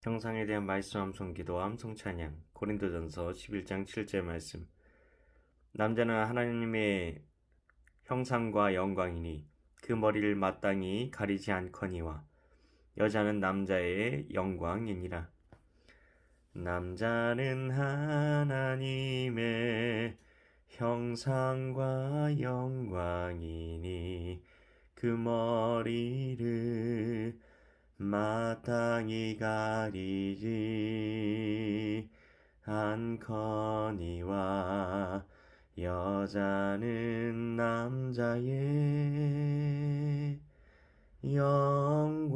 형상에 대한 말씀 암송 기도 암송 찬양 고린도전서 11장 7절 말씀. 남자는 하나님의 형상과 영광이니 그 머리를 마땅히 가리지 않거니와 여자는 남자의 영광이니라. 남자는 하나님의 형상과 영광이니 그 머리를 마땅히 가리지 않거니와 여자는 남자의 영광이니라.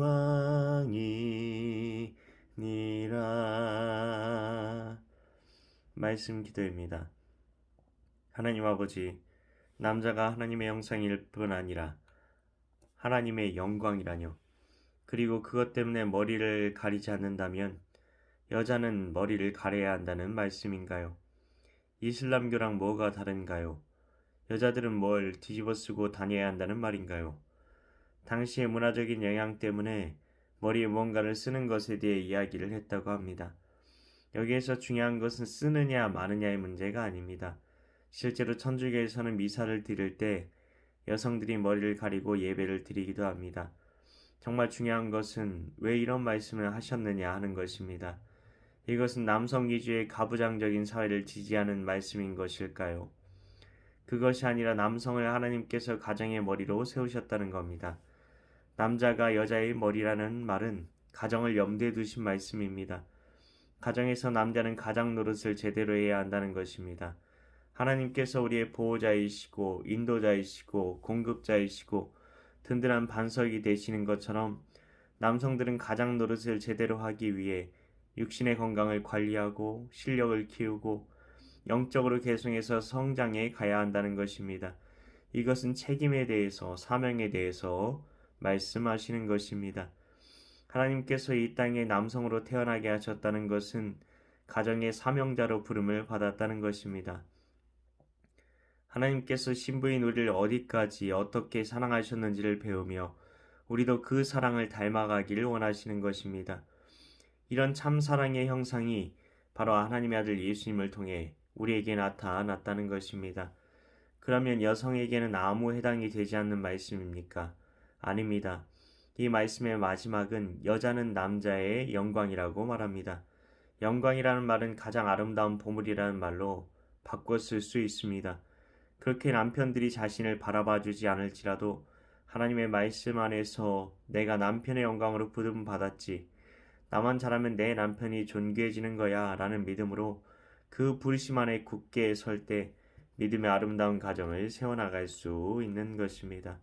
말씀 기도입니다. 하나님 아버지, 남자가 하나님의 형상일 뿐 아니라 하나님의 영광이라뇨. 그리고 그것 때문에 머리를 가리지 않는다면 여자는 머리를 가려야 한다는 말씀인가요? 이슬람교랑 뭐가 다른가요? 여자들은 뭘 뒤집어 쓰고 다녀야 한다는 말인가요? 당시의 문화적인 영향 때문에 머리에 뭔가를 쓰는 것에 대해 이야기를 했다고 합니다. 여기에서 중요한 것은 쓰느냐 마느냐의 문제가 아닙니다. 실제로 천주교에서는 미사를 드릴 때 여성들이 머리를 가리고 예배를 드리기도 합니다. 정말 중요한 것은 왜 이런 말씀을 하셨느냐 하는 것입니다. 이것은 남성 위주의 가부장적인 사회를 지지하는 말씀인 것일까요? 그것이 아니라 남성을 하나님께서 가정의 머리로 세우셨다는 겁니다. 남자가 여자의 머리라는 말은 가정을 염두에 두신 말씀입니다. 가정에서 남자는 가장 노릇을 제대로 해야 한다는 것입니다. 하나님께서 우리의 보호자이시고 인도자이시고 공급자이시고 든든한 반석이 되시는 것처럼 남성들은 가장 노릇을 제대로 하기 위해 육신의 건강을 관리하고 실력을 키우고 영적으로 계승해서 성장해 가야 한다는 것입니다. 이것은 책임에 대해서 사명에 대해서 말씀하시는 것입니다. 하나님께서 이 땅에 남성으로 태어나게 하셨다는 것은 가정의 사명자로 부름을 받았다는 것입니다. 하나님께서 신부인 우리를 어디까지 어떻게 사랑하셨는지를 배우며 우리도 그 사랑을 닮아가기를 원하시는 것입니다. 이런 참 사랑의 형상이 바로 하나님의 아들 예수님을 통해 우리에게 나타났다는 것입니다. 그러면 여성에게는 아무 해당이 되지 않는 말씀입니까? 아닙니다. 이 말씀의 마지막은 여자는 남자의 영광이라고 말합니다. 영광이라는 말은 가장 아름다운 보물이라는 말로 바꿔 쓸 수 있습니다. 그렇게 남편들이 자신을 바라봐주지 않을지라도 하나님의 말씀 안에서 내가 남편의 영광으로 부름받았지, 나만 잘하면 내 남편이 존귀해지는 거야 라는 믿음으로 그 부르심 안에 굳게 설 때 믿음의 아름다운 가정을 세워나갈 수 있는 것입니다.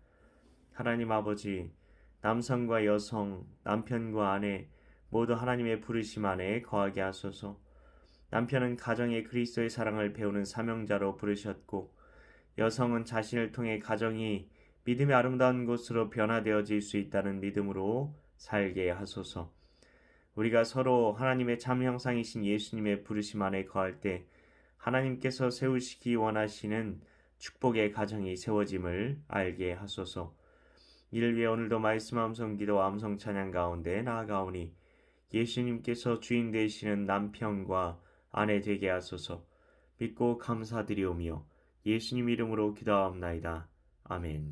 하나님 아버지, 남성과 여성, 남편과 아내 모두 하나님의 부르심 안에 거하게 하소서. 남편은 가정의 그리스도의 사랑을 배우는 사명자로 부르셨고 여성은 자신을 통해 가정이 믿음의 아름다운 곳으로 변화되어질 수 있다는 믿음으로 살게 하소서. 우리가 서로 하나님의 참 형상이신 예수님의 부르심 안에 거할 때 하나님께서 세우시기 원하시는 축복의 가정이 세워짐을 알게 하소서. 이를 위해 오늘도 말씀 암송 기도 암송 찬양 가운데 나아가오니 예수님께서 주인 되시는 남편과 아내 되게 하소서. 믿고 감사드리오며 예수님 이름으로 기도하옵나이다. 아멘.